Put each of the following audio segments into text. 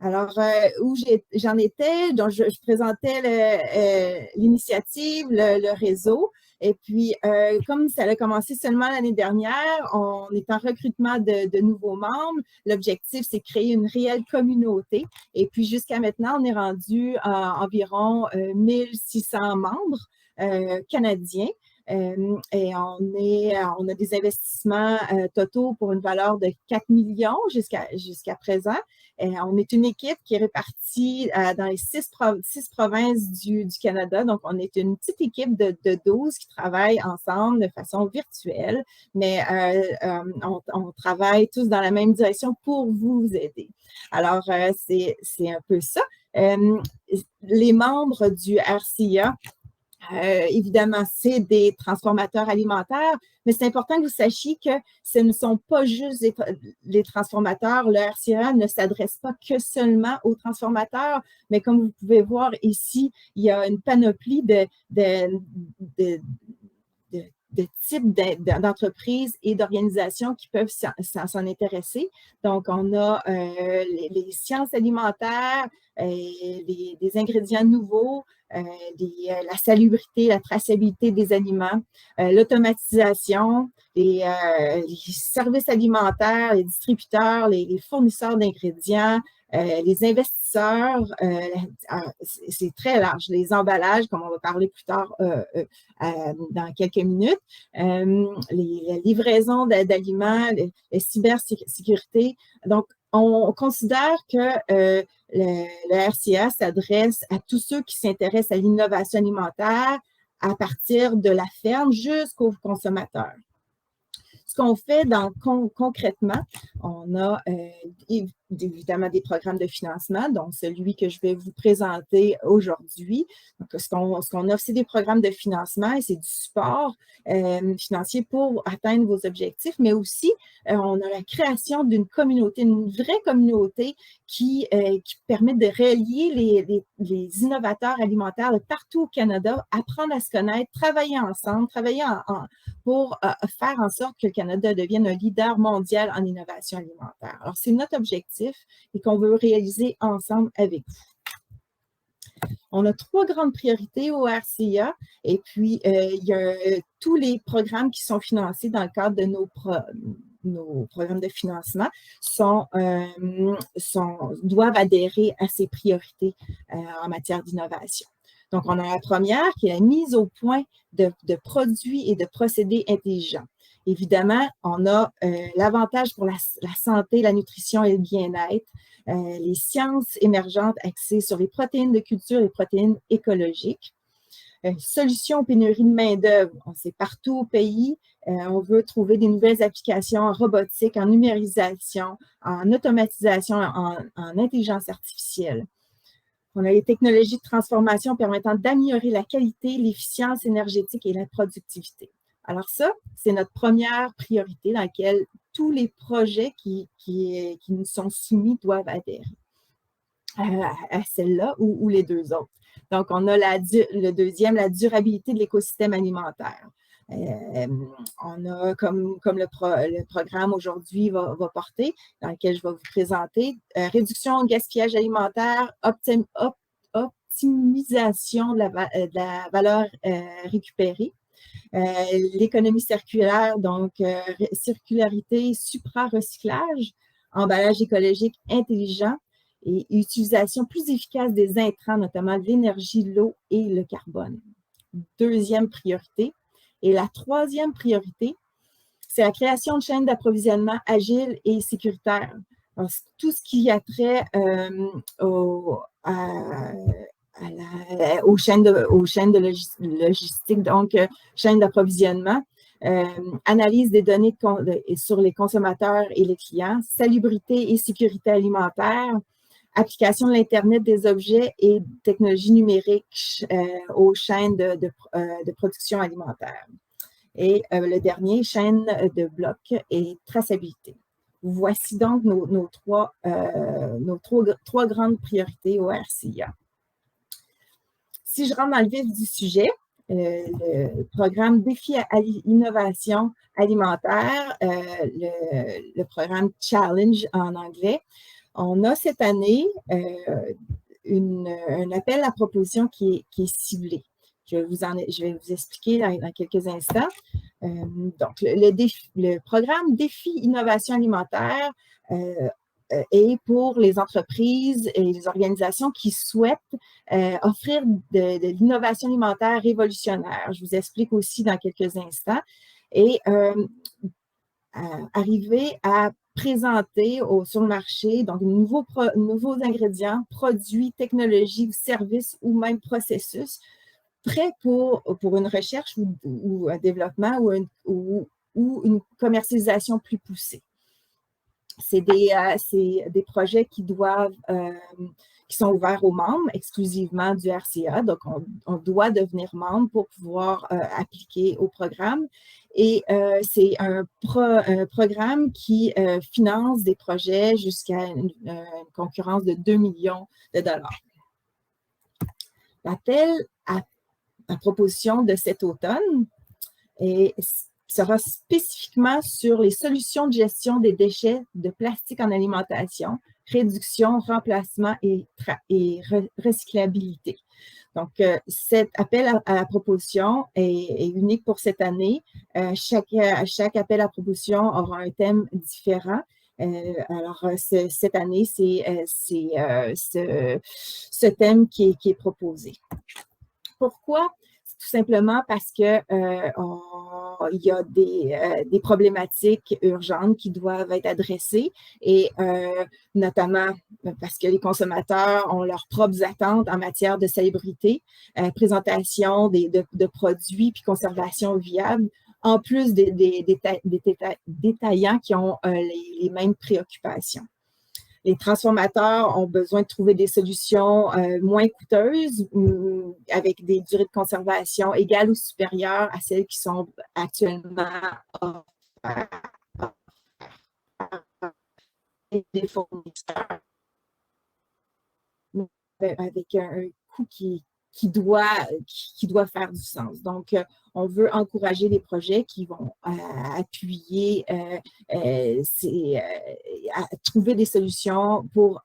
Alors, où j'en étais, donc je présentais l'initiative, le réseau. Et puis, comme ça a commencé seulement l'année dernière, on est en recrutement de nouveaux membres. L'objectif, c'est de créer une réelle communauté. Et puis, jusqu'à maintenant, on est rendu à environ 1600 membres canadiens. Et on a des investissements totaux pour une valeur de 4 millions jusqu'à présent. Et on est une équipe qui est répartie dans les six provinces du Canada. Donc, on est une petite équipe de 12 qui travaillent ensemble de façon virtuelle, mais on travaille tous dans la même direction pour vous aider. Alors, c'est un peu ça. Les membres du RCA, évidemment, c'est des transformateurs alimentaires, mais c'est important que vous sachiez que ce ne sont pas juste les transformateurs. Le RCA ne s'adresse pas que seulement aux transformateurs, mais comme vous pouvez voir ici, il y a une panoplie de types d'entreprises et d'organisations qui peuvent s'en intéresser. Donc, on a les sciences alimentaires, des ingrédients nouveaux, la salubrité, la traçabilité des aliments, l'automatisation, les services alimentaires, les distributeurs, les fournisseurs d'ingrédients, les investisseurs, c'est très large. Les emballages, comme on va parler plus tard dans quelques minutes, la livraison d'aliments, la cybersécurité. Donc, on considère que le RCA s'adresse à tous ceux qui s'intéressent à l'innovation alimentaire à partir de la ferme jusqu'aux consommateurs. Ce qu'on fait concrètement, on a évidemment des programmes de financement, dont celui que je vais vous présenter aujourd'hui. Donc, ce qu'on offre, c'est des programmes de financement et c'est du support financier pour atteindre vos objectifs, mais aussi, on a la création d'une communauté, une vraie communauté qui permet de relier les innovateurs alimentaires de partout au Canada, apprendre à se connaître, travailler ensemble, pour faire en sorte que le Canada devienne un leader mondial en innovation alimentaire. Alors, c'est notre objectif et qu'on veut réaliser ensemble avec vous. On a 3 grandes priorités au RCA et puis il y a tous les programmes qui sont financés dans le cadre de nos programmes de financement doivent adhérer à ces priorités en matière d'innovation. Donc, on a la première qui est la mise au point de produits et de procédés intelligents. Évidemment, on a l'avantage pour la santé, la nutrition et le bien-être, les sciences émergentes axées sur les protéines de culture et les protéines écologiques. Solutions aux pénuries de main-d'œuvre. C'est partout au pays. On veut trouver des nouvelles applications en robotique, en numérisation, en automatisation, en intelligence artificielle. On a les technologies de transformation permettant d'améliorer la qualité, l'efficience énergétique et la productivité. Alors ça, c'est notre première priorité dans laquelle tous les projets qui nous sont soumis doivent adhérer à celle-là ou les deux autres. Donc, on a le deuxième, la durabilité de l'écosystème alimentaire. On a, comme le programme aujourd'hui va porter, dans lequel je vais vous présenter, réduction du gaspillage alimentaire, optimisation de la valeur récupérée, l'économie circulaire, donc circularité, supra-recyclage, emballage écologique intelligent et utilisation plus efficace des intrants, notamment de l'énergie, l'eau et le carbone. Deuxième priorité. Et la troisième priorité, c'est la création de chaînes d'approvisionnement agiles et sécuritaires. Alors, tout ce qui a trait aux chaînes de logistique, donc chaînes d'approvisionnement, analyse des données sur les consommateurs et les clients, salubrité et sécurité alimentaire, application de l'Internet des objets et technologies numériques aux chaînes de production alimentaire. Et le dernier, chaîne de blocs et traçabilité. Voici donc nos trois grandes priorités au RCA. Si je rentre dans le vif du sujet, le programme Défi à l'innovation alimentaire, le programme Challenge en anglais, On a cette année un appel à proposition qui est ciblé. Je vais vous expliquer dans quelques instants. Donc, le programme Défi Innovation alimentaire est pour les entreprises et les organisations qui souhaitent offrir de l'innovation alimentaire révolutionnaire. Je vous explique aussi dans quelques instants. Et arriver à présenter sur le marché donc nouveaux ingrédients, produits, technologies, services ou même processus prêts pour une recherche ou un développement ou une commercialisation plus poussée. C'est des projets qui sont ouverts aux membres exclusivement du RCA. Donc, on doit devenir membre pour pouvoir appliquer au programme. Et c'est un programme qui finance des projets jusqu'à une concurrence de 2 millions de dollars. L'appel à proposition de cet automne sera spécifiquement sur les solutions de gestion des déchets de plastique en alimentation, réduction, remplacement et recyclabilité. Donc, cet appel à la proposition est unique pour cette année. Chaque appel à proposition aura un thème différent. Alors, cette année, c'est ce thème qui est proposé. Pourquoi? Tout simplement parce que il y a des problématiques urgentes qui doivent être adressées et notamment parce que les consommateurs ont leurs propres attentes en matière de salubrité, présentation de produits puis conservation viable, en plus des détaillants qui ont les mêmes préoccupations. Les transformateurs ont besoin de trouver des solutions moins coûteuses avec des durées de conservation égales ou supérieures à celles qui sont actuellement offertes par des fournisseurs avec un coût qui doit faire du sens. Donc, on veut encourager des projets qui vont appuyer, à trouver des solutions pour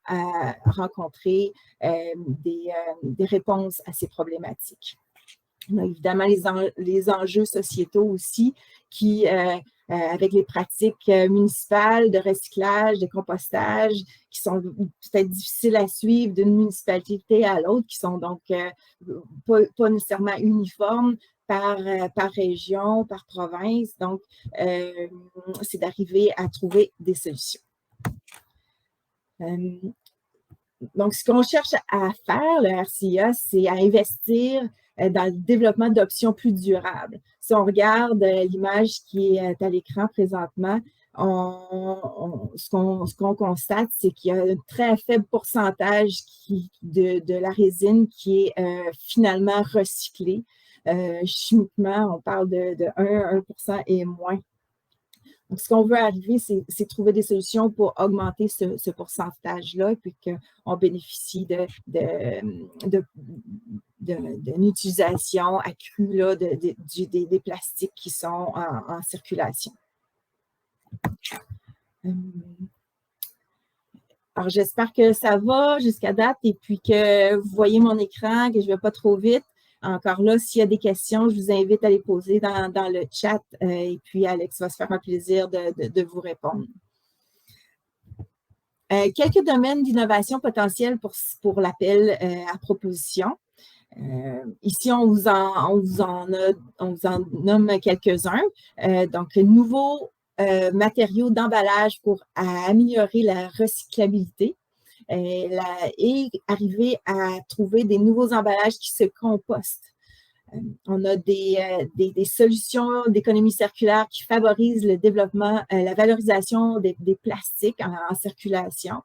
rencontrer des réponses à ces problématiques. On a évidemment les enjeux sociétaux aussi qui, avec les pratiques municipales de recyclage, de compostage, qui sont peut-être difficiles à suivre d'une municipalité à l'autre, qui sont donc pas nécessairement uniformes par région, par province. Donc, c'est d'arriver à trouver des solutions. Donc, ce qu'on cherche à faire, le RCA, c'est à investir dans le développement d'options plus durables. Si on regarde l'image qui est à l'écran présentement, ce qu'on constate, c'est qu'il y a un très faible pourcentage de la résine qui est finalement recyclée. Chimiquement, on parle de 1% et moins. Donc, ce qu'on veut arriver, c'est trouver des solutions pour augmenter ce pourcentage-là et puis qu'on bénéficie d'une utilisation accrue là, des plastiques qui sont en circulation. Alors, j'espère que ça va jusqu'à date et puis que vous voyez mon écran, que je ne vais pas trop vite. Encore là, s'il y a des questions, je vous invite à les poser dans le chat et puis Alex va se faire un plaisir de vous répondre. Quelques domaines d'innovation potentielle pour l'appel à proposition. Ici, on vous en nomme quelques-uns. Donc, nouveaux matériaux d'emballage pour améliorer la recyclabilité. Et arriver à trouver des nouveaux emballages qui se compostent. On a des solutions d'économie circulaire qui favorisent le développement, la valorisation des plastiques en circulation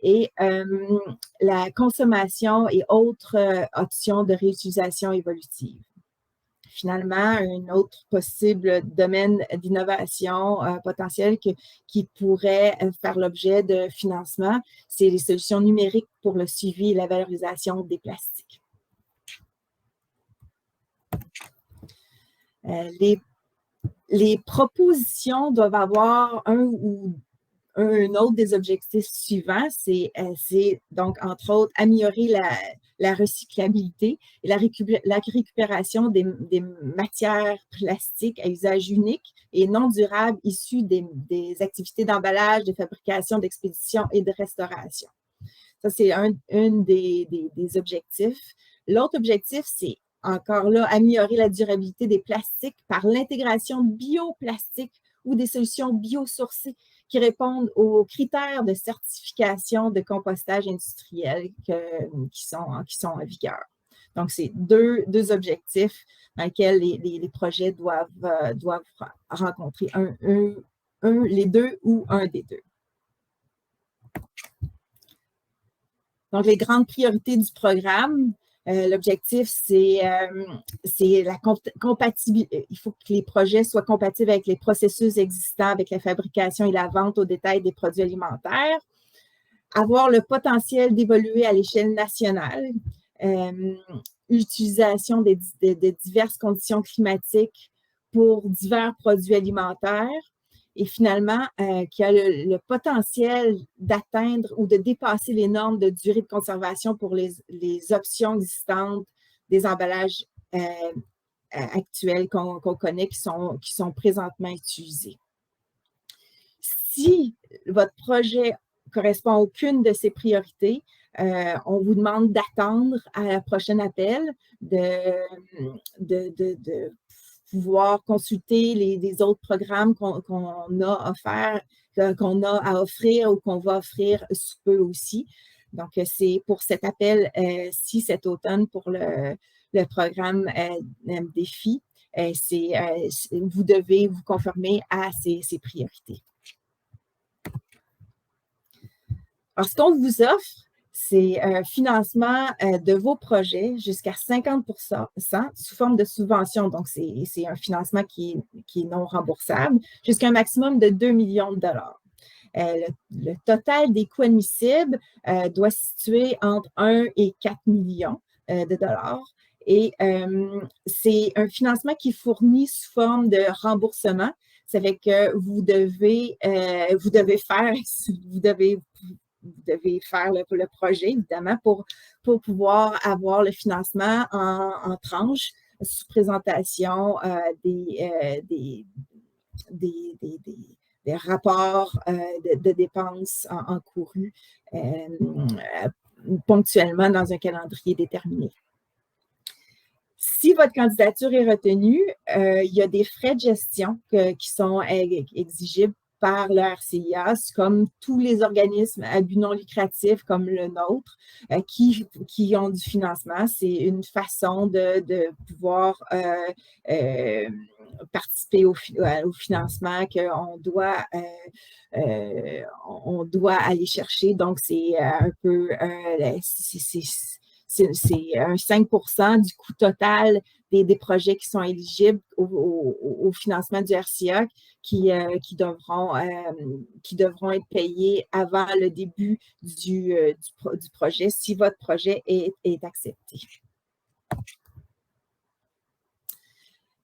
et la consommation et autres options de réutilisation évolutive. Finalement, un autre possible domaine d'innovation potentielle qui pourrait faire l'objet de financement, c'est les solutions numériques pour le suivi et la valorisation des plastiques. Les propositions doivent avoir un un autre des objectifs suivants, c'est donc, entre autres, améliorer la recyclabilité et la récupération des matières plastiques à usage unique et non durable issues des activités d'emballage, de fabrication, d'expédition et de restauration. Ça, c'est un des objectifs. L'autre objectif, c'est encore là, améliorer la durabilité des plastiques par l'intégration de bioplastiques ou des solutions biosourcées qui répondent aux critères de certification de compostage industriel qui sont en vigueur. Donc, c'est deux objectifs dans lesquels les projets doivent rencontrer les deux ou un des deux. Donc, les grandes priorités du programme, l'objectif, c'est la compatibilité. Il faut que les projets soient compatibles avec les processus existants, avec la fabrication et la vente au détail des produits alimentaires, avoir le potentiel d'évoluer à l'échelle nationale, l'utilisation de diverses conditions climatiques pour divers produits alimentaires, et finalement, qui a le potentiel d'atteindre ou de dépasser les normes de durée de conservation pour les options existantes des emballages actuels qu'on connaît, qui sont présentement utilisés. Si votre projet correspond à aucune de ces priorités, on vous demande d'attendre à la prochaine appel, de pouvoir consulter les autres programmes qu'on a à offrir ou qu'on va offrir sous peu aussi. Donc, c'est pour cet appel-ci cet automne pour le programme Défi. Vous devez vous conformer à ces priorités. Alors, ce qu'on vous offre, c'est un financement de vos projets jusqu'à 50% sous forme de subvention. Donc, c'est un financement qui est non remboursable, jusqu'à un maximum de 2 millions de dollars. Le total des coûts admissibles doit se situer entre 1 et 4 millions de dollars. Et c'est un financement qui est fourni sous forme de remboursement. Ça fait que vous devez faire le projet, évidemment, pour pouvoir avoir le financement en tranches sous présentation des rapports de dépenses encourues ponctuellement dans un calendrier déterminé. Si votre candidature est retenue, il y a des frais de gestion qui sont exigibles par le RCIA, comme tous les organismes à but non lucratif comme le nôtre qui ont du financement. C'est une façon de pouvoir participer au financement qu'on doit aller chercher. Donc, c'est un peu c'est un 5% du coût total des projets qui sont éligibles au financement du RCA qui devront être payés avant le début du projet si votre projet est accepté.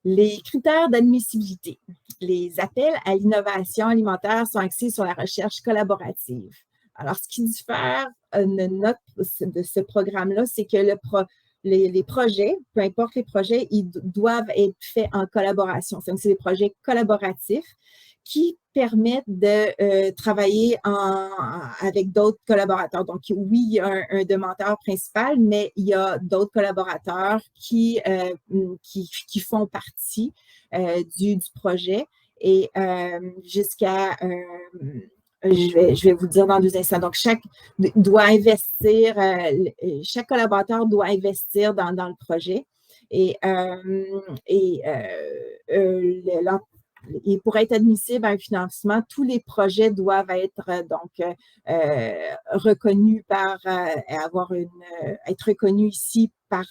Les critères d'admissibilité. Les appels à l'innovation alimentaire sont axés sur la recherche collaborative. Alors, ce qui diffère de ce programme-là, c'est que les projets, peu importe les projets, ils doivent être faits en collaboration. C'est des projets collaboratifs qui permettent de travailler avec d'autres collaborateurs. Donc, oui, il y a un demandeur principal, mais il y a d'autres collaborateurs qui font partie du projet et jusqu'à... je vais vous dire dans 2 instants. Donc, chaque collaborateur doit investir dans le projet et pour être admissible à un financement, tous les projets doivent être reconnus être reconnus ici par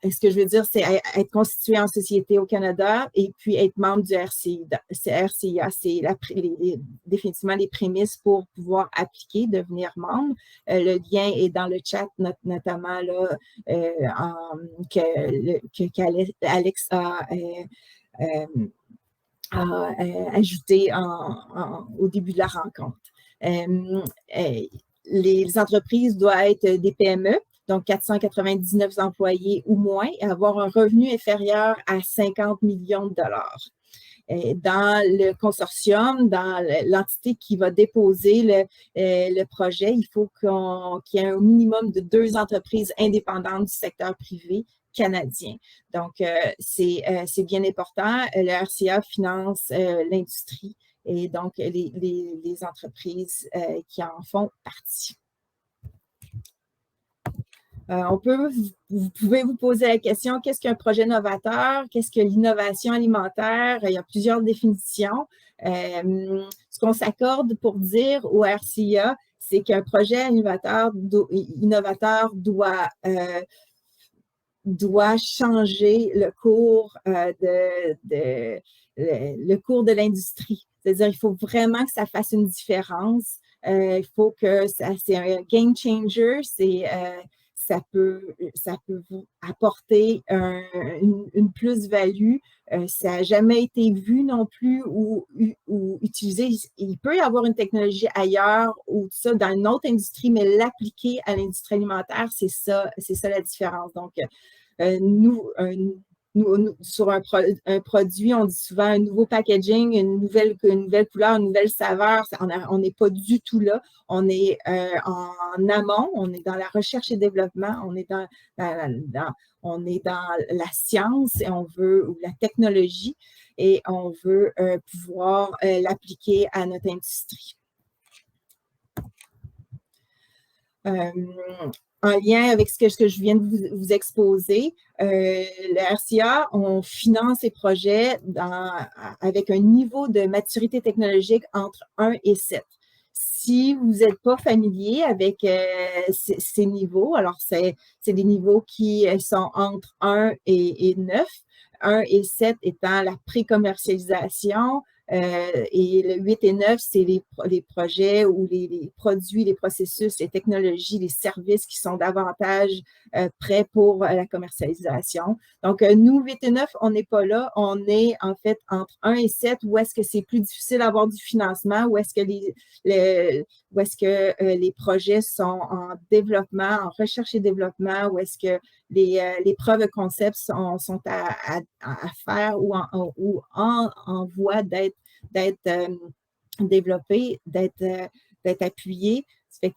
ce que je veux dire, c'est être constitué en société au Canada et puis être membre du RCIA. C'est définitivement les prémices pour pouvoir appliquer, devenir membre. Le lien est dans le chat, notamment là, qu'Alex a ajouter au début de la rencontre. Les entreprises doivent être des PME, donc 499 employés ou moins, et avoir un revenu inférieur à 50 millions de dollars. Dans le consortium, dans l'entité qui va déposer le projet, il faut qu'il y ait un minimum de 2 entreprises indépendantes du secteur privé canadien. Donc, c'est bien important. Le RCA finance l'industrie et donc les entreprises qui en font partie. Vous pouvez vous poser la question, qu'est-ce qu'un projet novateur? Qu'est-ce que l'innovation alimentaire? Il y a plusieurs définitions. Ce qu'on s'accorde pour dire au RCA, c'est qu'un projet innovateur doit changer le cours le cours de l'industrie. C'est-à-dire, il faut vraiment que ça fasse une différence. Il faut que c'est un game changer, ça peut vous apporter une plus-value. Ça n'a jamais été vu non plus ou utilisé. Il peut y avoir une technologie ailleurs ou tout ça dans une autre industrie, mais l'appliquer à l'industrie alimentaire, c'est ça la différence. Donc, nous, sur un produit, on dit souvent un nouveau packaging, une nouvelle couleur, une nouvelle saveur. On n'est pas du tout là. On est en amont, on est dans la recherche et développement, on est dans la science et ou la technologie et on veut pouvoir l'appliquer à notre industrie. En lien avec ce que je viens de vous exposer, le RCA, on finance ces projets avec un niveau de maturité technologique entre 1 et 7. Si vous n'êtes pas familier avec ces niveaux, alors c'est des niveaux qui sont entre 1 et 9, 1 et 7 étant la pré-commercialisation, et le 8 et 9, c'est les projets ou les produits, les processus, les technologies, les services qui sont davantage prêts pour la commercialisation. Donc, nous, 8 et 9, on n'est pas là. On est en fait entre 1 et 7, où est-ce que c'est plus difficile d'avoir du financement, où est-ce que les projets sont en développement, en recherche et développement, où est-ce que les preuves de concept sont à faire ou en voie d'être développées, d'être appuyées. Ça fait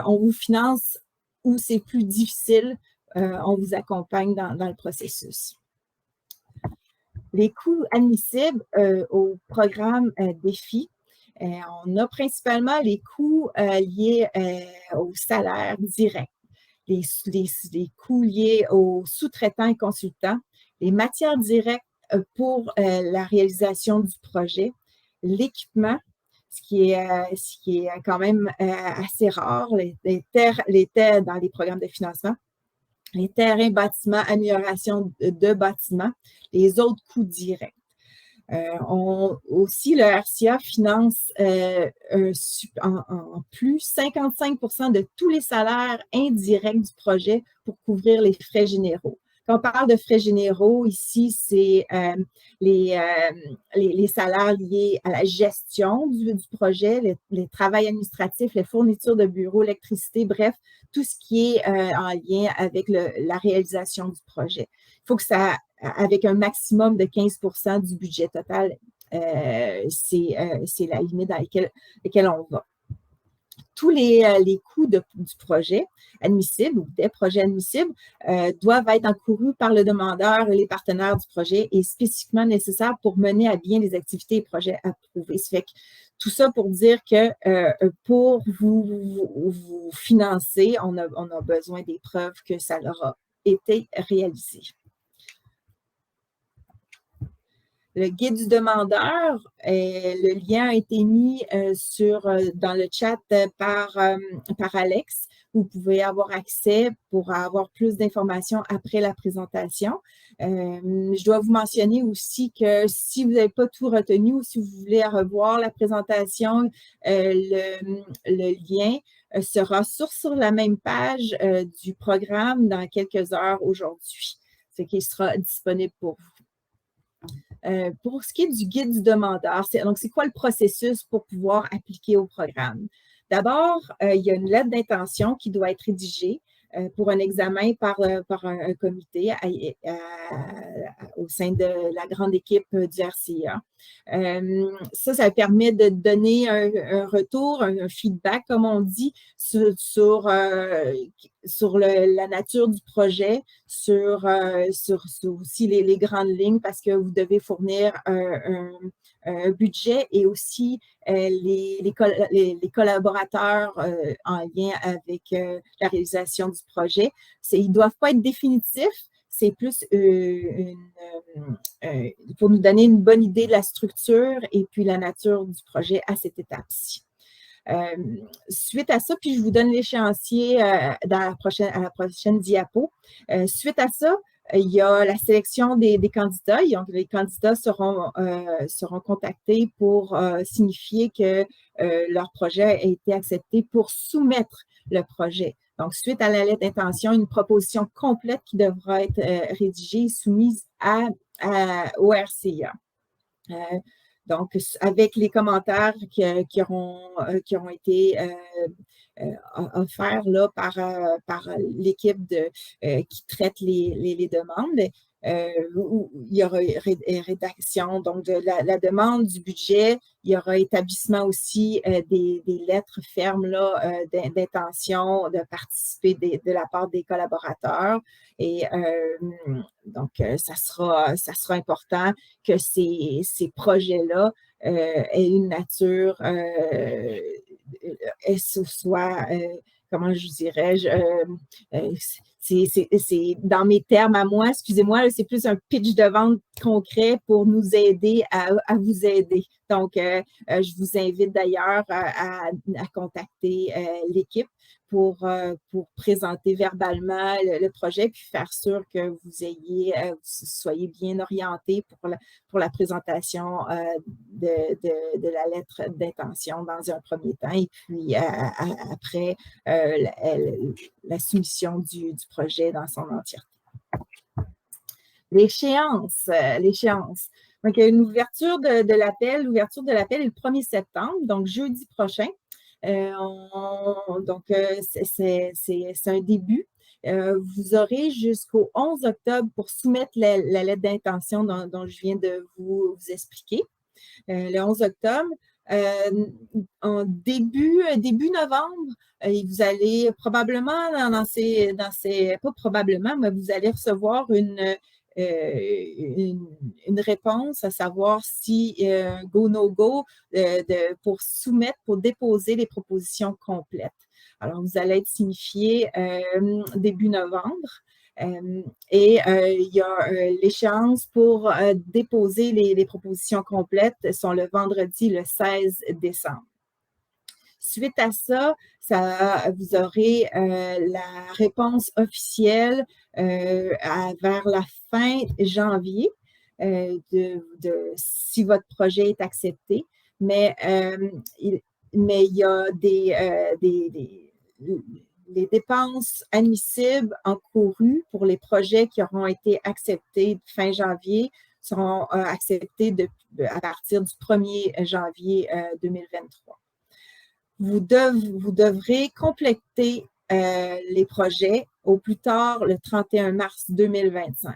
qu'on vous finance où c'est plus difficile, on vous accompagne dans le processus. Les coûts admissibles au programme DEFI. On a principalement les coûts liés au salaire direct, les coûts liés aux sous-traitants et consultants, les matières directes pour la réalisation du projet, l'équipement, ce qui est quand même assez rare, les terres dans les programmes de financement, les terrains, bâtiments, amélioration de bâtiments, les autres coûts directs. Aussi, le RCA finance en plus 55% de tous les salaires indirects du projet pour couvrir les frais généraux. Quand on parle de frais généraux, ici, c'est les salaires liés à la gestion du projet, les travails administratifs, les fournitures de bureaux, l'électricité, bref, tout ce qui est en lien avec la réalisation du projet. Il faut que ça, avec un maximum de 15% du budget total, c'est la limite dans laquelle on va. Tous les coûts du projet admissible ou des projets admissibles doivent être encourus par le demandeur et les partenaires du projet et spécifiquement nécessaires pour mener à bien les activités et projets approuvés. Ça fait que tout ça pour dire que pour vous financer, on a besoin des preuves que ça leur a été réalisé. Le guide du demandeur, le lien a été mis dans le chat par Alex. Vous pouvez avoir accès pour avoir plus d'informations après la présentation. Je dois vous mentionner aussi que si vous n'avez pas tout retenu ou si vous voulez revoir la présentation, le lien sera sur la même page du programme dans quelques heures aujourd'hui. C'est qu'il sera disponible pour vous. Pour ce qui est du guide du demandeur, donc c'est quoi le processus pour pouvoir appliquer au programme? D'abord, il y a une lettre d'intention qui doit être rédigée pour un examen par un comité au sein de la grande équipe du RCA. Ça permet de donner un retour, un feedback, comme on dit, sur la nature du projet, sur aussi les grandes lignes, parce que vous devez fournir un budget et aussi les collaborateurs en lien avec la réalisation du projet. Ils ne doivent pas être définitifs, c'est plus pour nous donner une bonne idée de la structure et puis la nature du projet à cette étape-ci. Suite à ça, puis je vous donne l'échéancier à la prochaine diapo. Suite à ça, il y a la sélection des candidats. Donc, les candidats seront contactés pour signifier que leur projet a été accepté pour soumettre le projet. Donc, suite à la lettre d'intention, une proposition complète qui devra être rédigée et soumise au RCA. Donc, avec les commentaires qui ont été offerts là, par l'équipe qui traite les demandes, il y aura rédaction donc de la demande du budget, il y aura établissement aussi des lettres fermes d'intention de participer de la part des collaborateurs. Et donc, ça sera important que ces projets-là aient une nature, soit, comment je dirais, c'est dans mes termes à moi, excusez-moi, c'est plus un pitch de vente concret pour nous aider à vous aider. Donc, je vous invite d'ailleurs à contacter l'équipe pour présenter verbalement le projet, puis faire sûr que vous soyez bien orienté pour la présentation de la lettre d'intention dans un premier temps, et puis après la soumission du projet dans son entièreté. L'échéance. Donc, il y a une ouverture de l'appel. L'ouverture de l'appel est le 1er septembre, donc jeudi prochain. Donc, c'est un début. Vous aurez jusqu'au 11 octobre pour soumettre la lettre d'intention dont je viens de vous expliquer. Le 11 octobre. En début novembre, vous allez probablement, pas probablement, mais vous allez recevoir une réponse à savoir si go, no go pour déposer les propositions complètes. Alors, vous allez être signifié début novembre. Et il y a l'échéance pour déposer les propositions complètes sont le vendredi le 16 décembre. Suite à ça, vous aurez la réponse officielle vers la fin janvier si votre projet est accepté. Mais il y a les dépenses admissibles encourues pour les projets qui auront été acceptés fin janvier seront acceptés à partir du 1er janvier 2023. Vous devrez compléter les projets au plus tard le 31 mars 2025.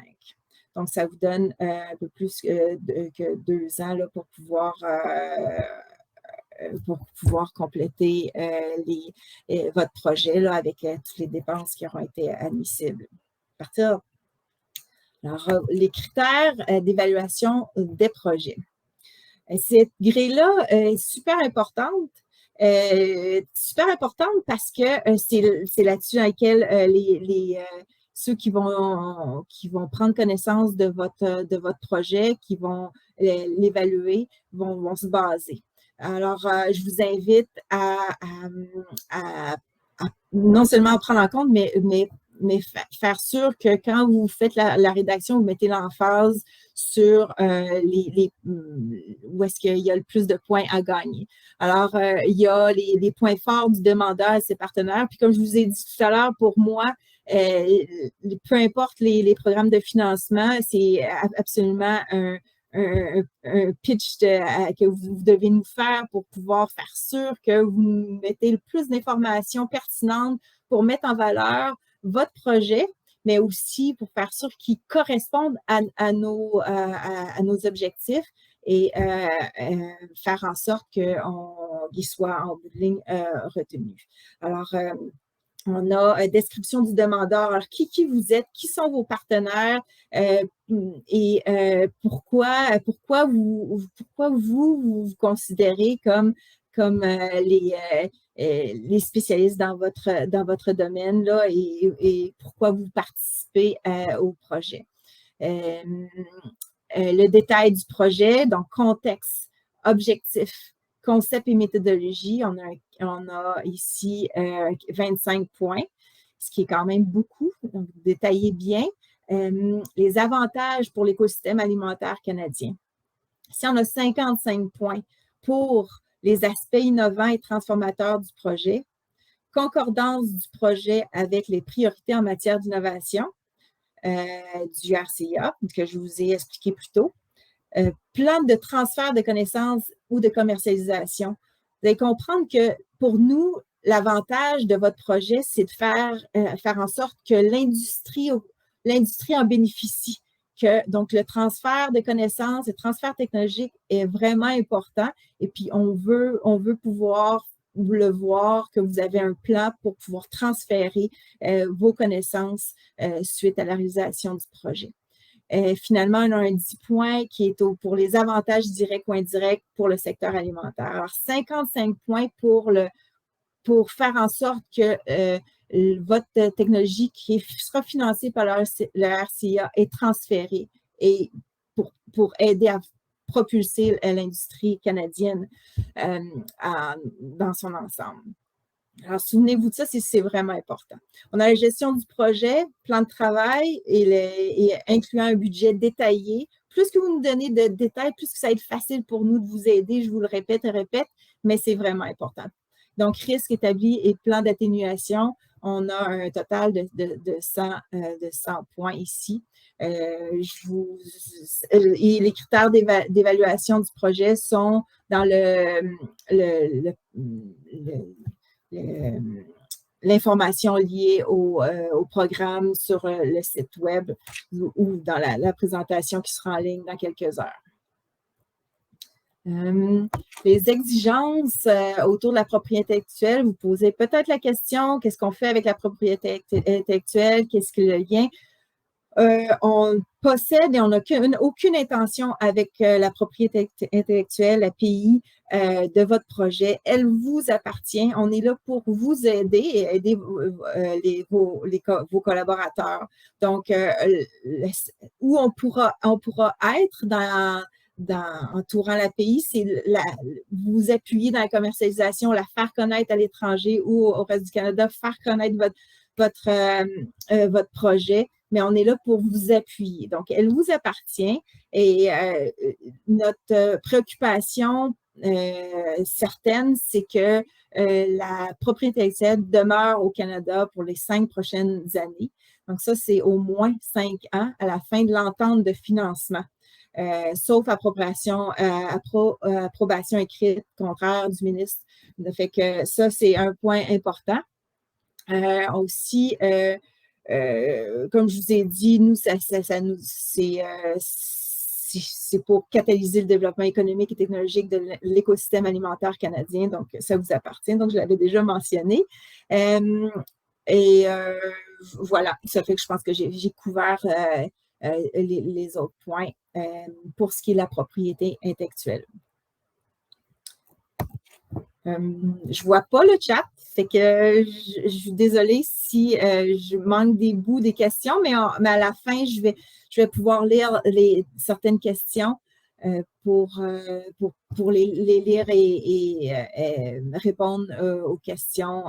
Donc, ça vous donne un peu plus que 2 ans là, pour pouvoir compléter votre projet là, avec toutes les dépenses qui auront été admissibles. À partir. Alors, les critères d'évaluation des projets. Cette grille-là est super importante. Parce que c'est là-dessus dans lequel ceux qui vont prendre connaissance de votre projet, qui vont l'évaluer, vont se baser. Alors, je vous invite à non seulement à prendre en compte, mais faire sûr que quand vous faites la rédaction, vous mettez l'emphase sur où est-ce qu'il y a le plus de points à gagner. Alors, il y a les points forts du demandeur et ses partenaires. Puis, comme je vous ai dit tout à l'heure, pour moi, peu importe les programmes de financement, c'est absolument un pitch que vous devez nous faire pour pouvoir faire sûr que vous nous mettez le plus d'informations pertinentes pour mettre en valeur votre projet, mais aussi pour faire sûr qu'il corresponde à nos objectifs et faire en sorte qu'il soit en bout de ligne retenu. Alors, on a description du demandeur. Alors, qui vous êtes? Qui sont vos partenaires? Et pourquoi vous vous considérez comme les spécialistes dans votre domaine là, et pourquoi vous participez au projet? Le détail du projet, donc contexte, objectif, concept et méthodologie. On a ici 25 points, ce qui est quand même beaucoup, donc détaillez bien. Les avantages pour l'écosystème alimentaire canadien. Si on a 55 points pour les aspects innovants et transformateurs du projet, concordance du projet avec les priorités en matière d'innovation du RCA, que je vous ai expliqué plus tôt, plan de transfert de connaissances ou de commercialisation. Vous allez comprendre que pour nous, l'avantage de votre projet, c'est de faire en sorte que l'industrie en bénéficie. Donc, le transfert de connaissances, le transfert technologique est vraiment important. Et puis, on veut pouvoir le voir que vous avez un plan pour pouvoir transférer vos connaissances suite à la réalisation du projet. Finalement, on a un 10 points qui est pour les avantages directs ou indirects pour le secteur alimentaire. Alors, 55 points pour faire en sorte que votre technologie qui sera financée par le RCA est transférée et pour aider à propulser l'industrie canadienne dans son ensemble. Alors, souvenez-vous de ça, c'est vraiment important. On a la gestion du projet, plan de travail et incluant un budget détaillé. Plus que vous nous donnez de détails, plus que ça va être facile pour nous de vous aider. Je vous le répète et répète, mais c'est vraiment important. Donc, risque établi et plan d'atténuation. On a un total de 100 points ici. Et les critères d'évaluation du projet sont dans l'information liée au programme sur le site web ou dans la présentation qui sera en ligne dans quelques heures. Les exigences autour de la propriété intellectuelle, vous posez peut-être la question, qu'est-ce qu'on fait avec la propriété intellectuelle, qu'est-ce que le lien? On possède et on n'a aucune intention avec la propriété intellectuelle, l'API de votre projet. Elle vous appartient. On est là pour vous aider et aider vos collaborateurs. Donc, où on pourra être entourant l'API, c'est vous appuyer dans la commercialisation, la faire connaître à l'étranger ou au reste du Canada, faire connaître votre projet, mais on est là pour vous appuyer. Donc, elle vous appartient et notre préoccupation certaine, c'est que la propriété intellectuelle demeure au Canada pour les 5 prochaines années. Donc, ça, c'est au moins 5 ans à la fin de l'entente de financement. Sauf approbation écrite contraire du ministre. Ça fait que ça, c'est un point important. Aussi, comme je vous ai dit, nous, c'est pour catalyser le développement économique et technologique de l'écosystème alimentaire canadien. Donc, ça vous appartient. Donc, je l'avais déjà mentionné. Voilà, ça fait que je pense que j'ai couvert les autres points pour ce qui est de la propriété intellectuelle. Je ne vois pas le chat, fait que je suis désolée si je manque des bouts des questions, mais à la fin, je vais pouvoir lire certaines questions pour les lire et répondre aux questions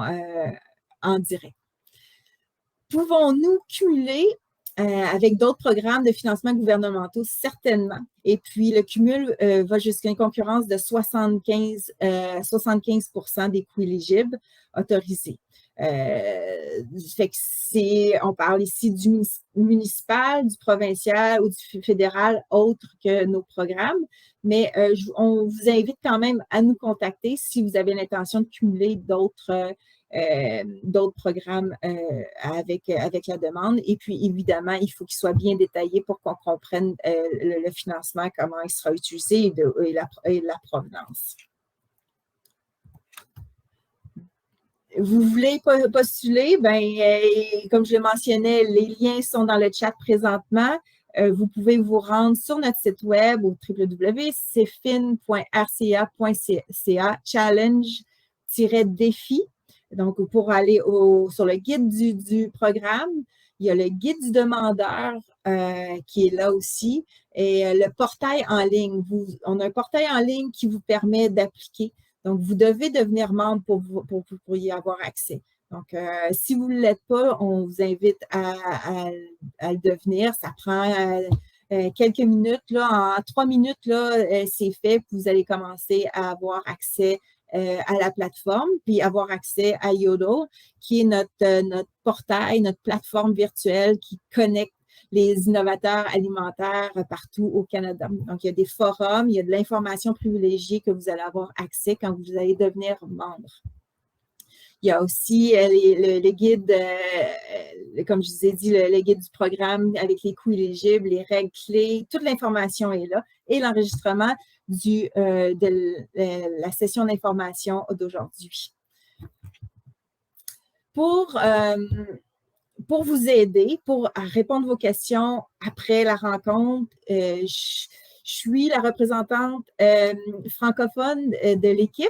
en direct. Pouvons-nous cumuler avec d'autres programmes de financement gouvernementaux? Certainement. Et puis, le cumul va jusqu'à une concurrence de 75 % des coûts éligibles autorisés. Fait que on parle ici du municipal, du provincial ou du fédéral, autre que nos programmes. Mais on vous invite quand même à nous contacter si vous avez l'intention de cumuler d'autres programmes avec la demande. Et puis, évidemment, il faut qu'il soit bien détaillé pour qu'on comprenne le financement, comment il sera utilisé et la provenance. Vous voulez postuler, comme je le mentionnais, les liens sont dans le chat présentement. Vous pouvez vous rendre sur notre site web au www.cfin.rca.ca challenge-défi. Donc, pour aller sur le guide du programme, il y a le guide du demandeur qui est là aussi et le portail en ligne. On a un portail en ligne qui vous permet d'appliquer. Donc, vous devez devenir membre pour y avoir accès. Donc, si vous ne l'êtes pas, on vous invite à le devenir. Ça prend quelques minutes. Là, en 3 minutes, c'est fait. Puis vous allez commencer à avoir accès à la plateforme, puis avoir accès à Yodel, qui est notre portail, notre plateforme virtuelle qui connecte les innovateurs alimentaires partout au Canada. Donc, il y a des forums, il y a de l'information privilégiée que vous allez avoir accès quand vous allez devenir membre. Il y a aussi le guide, comme je vous ai dit, le guide du programme avec les coûts éligibles, les règles clés, toute l'information est là et l'enregistrement de la session d'information d'aujourd'hui. Pour vous aider, pour répondre à vos questions après la rencontre, je suis la représentante francophone de l'équipe.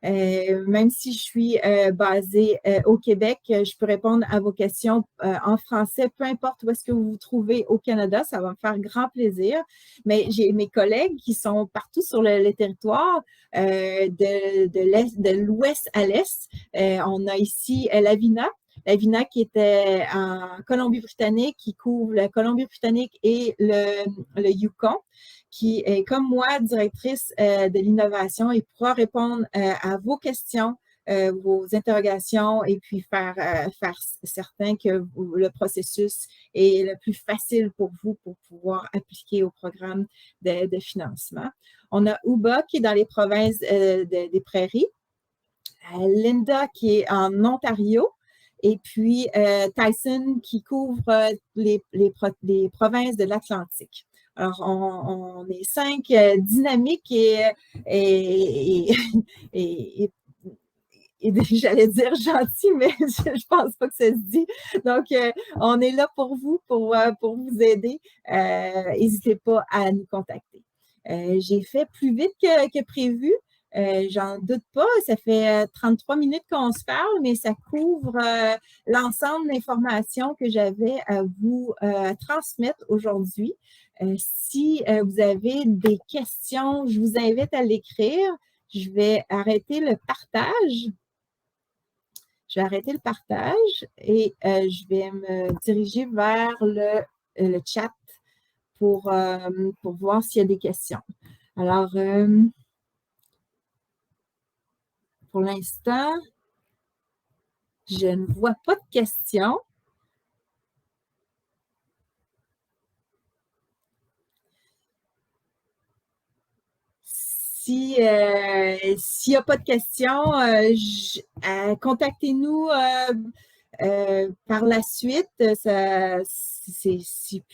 Même si je suis basée au Québec, je peux répondre à vos questions en français, peu importe où est-ce que vous vous trouvez au Canada, ça va me faire grand plaisir. Mais j'ai mes collègues qui sont partout sur le territoire, de l'ouest à l'est. On a ici Lavina qui était en Colombie-Britannique, qui couvre la Colombie-Britannique et le Yukon, qui est comme moi directrice de l'innovation et pourra répondre à vos questions, vos interrogations et puis faire certain que le processus est le plus facile pour vous pour pouvoir appliquer au programme de financement. On a Uba qui est dans les provinces des Prairies, Linda qui est en Ontario, et puis Tyson qui couvre les provinces de l'Atlantique. Alors, on est 5 dynamiques et j'allais dire gentil, mais je pense pas que ça se dit. Donc, on est là pour vous, pour vous aider. N'hésitez pas à nous contacter. J'ai fait plus vite que prévu. J'en doute pas, ça fait 33 minutes qu'on se parle, mais ça couvre l'ensemble d'informations que j'avais à vous transmettre aujourd'hui. Si vous avez des questions, je vous invite à l'écrire. Je vais arrêter le partage. Je vais arrêter le partage et je vais me diriger vers le chat pour voir s'il y a des questions. Alors, pour l'instant, je ne vois pas de questions. S'il n'y a pas de questions, contactez-nous par la suite.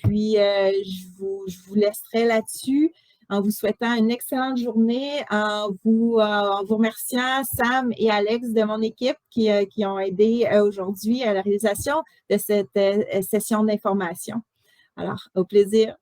Puis, je vous laisserai là-dessus en vous souhaitant une excellente journée, en vous remerciant Sam et Alex de mon équipe qui ont aidé aujourd'hui à la réalisation de cette session d'information. Alors, au plaisir.